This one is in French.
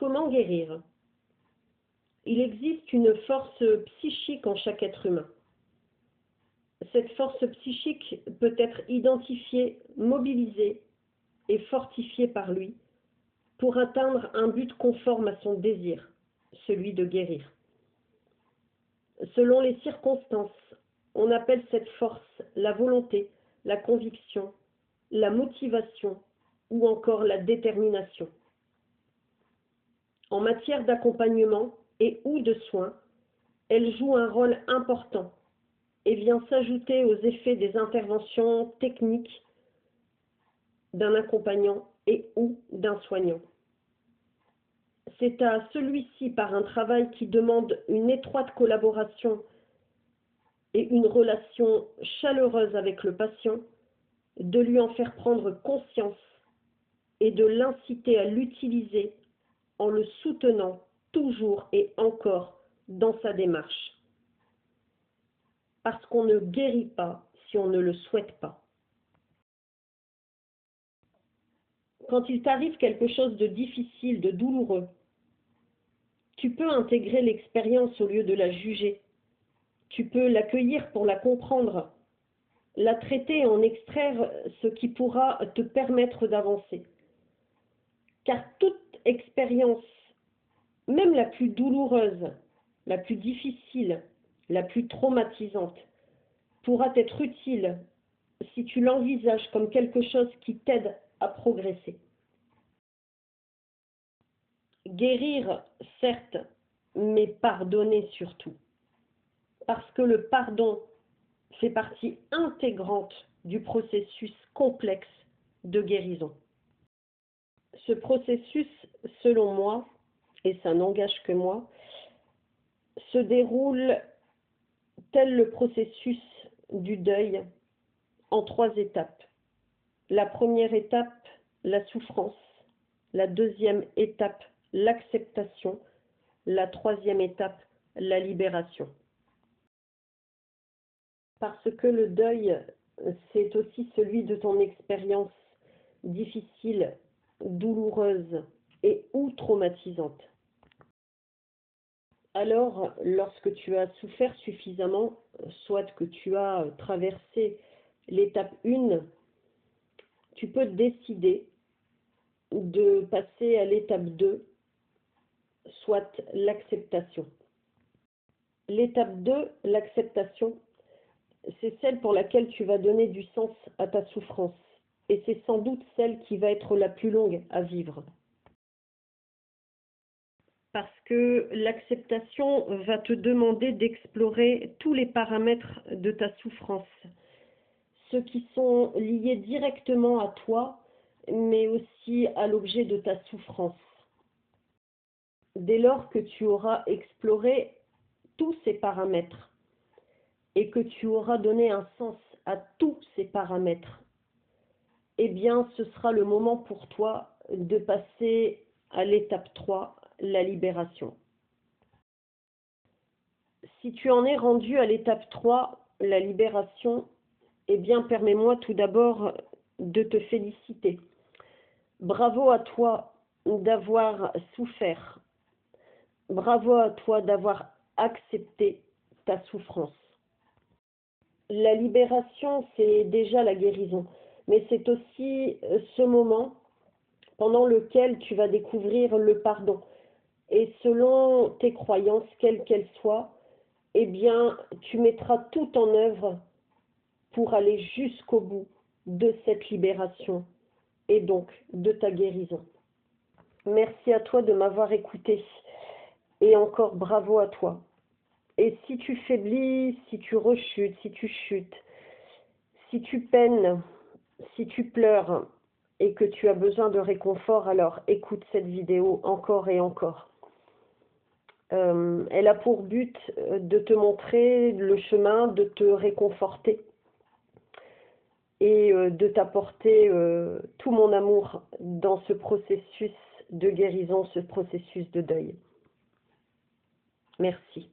Comment guérir? Il existe une force psychique en chaque être humain. Cette force psychique peut être identifiée, mobilisée et fortifiée par lui pour atteindre un but conforme à son désir, celui de guérir. Selon les circonstances, on appelle cette force la volonté, la conviction, la motivation ou encore la détermination. En matière d'accompagnement et ou de soins, elle joue un rôle important et vient s'ajouter aux effets des interventions techniques d'un accompagnant et ou d'un soignant. C'est à celui-ci, par un travail qui demande une étroite collaboration et une relation chaleureuse avec le patient, de lui en faire prendre conscience et de l'inciter à l'utiliser en le soutenant toujours et encore dans sa démarche. Parce qu'on ne guérit pas si on ne le souhaite pas. Quand il t'arrive quelque chose de difficile, de douloureux, tu peux intégrer l'expérience au lieu de la juger. Tu peux l'accueillir pour la comprendre, la traiter et en extraire ce qui pourra te permettre d'avancer. Car toute expérience, même la plus douloureuse, la plus difficile, la plus traumatisante, pourra être utile si tu l'envisages comme quelque chose qui t'aide à progresser. Guérir, certes, mais pardonner surtout. Parce que le pardon fait partie intégrante du processus complexe de guérison. Ce processus, selon moi, et ça n'engage que moi, se déroule tel le processus du deuil en 3 étapes. La première étape, la souffrance. La deuxième étape, l'acceptation. La troisième étape, la libération. Parce que le deuil, c'est aussi celui de ton expérience difficile, douloureuse et ou traumatisante. Alors, lorsque tu as souffert suffisamment, soit que tu as traversé l'étape 1, tu peux décider de passer à l'étape 2, soit l'acceptation. L'étape 2, l'acceptation, c'est celle pour laquelle tu vas donner du sens à ta souffrance. Et c'est sans doute celle qui va être la plus longue à vivre. Parce que l'acceptation va te demander d'explorer tous les paramètres de ta souffrance. Ceux qui sont liés directement à toi, mais aussi à l'objet de ta souffrance. Dès lors que tu auras exploré tous ces paramètres et que tu auras donné un sens à tous ces paramètres, eh bien, ce sera le moment pour toi de passer à l'étape 3, la libération. Si tu en es rendu à l'étape 3, la libération, eh bien, permets-moi tout d'abord de te féliciter. Bravo à toi d'avoir souffert. Bravo à toi d'avoir accepté ta souffrance. La libération, c'est déjà la guérison, mais c'est aussi ce moment pendant lequel tu vas découvrir le pardon. Et selon tes croyances, quelles qu'elles soient, eh bien, tu mettras tout en œuvre pour aller jusqu'au bout de cette libération et donc de ta guérison. Merci à toi de m'avoir écouté et encore bravo à toi. Et si tu faiblis, si tu rechutes, si tu chutes, si tu peines, si tu pleures et que tu as besoin de réconfort, alors écoute cette vidéo encore et encore. Elle a pour but de te montrer le chemin, de te réconforter et de t'apporter tout mon amour dans ce processus de guérison, ce processus de deuil. Merci.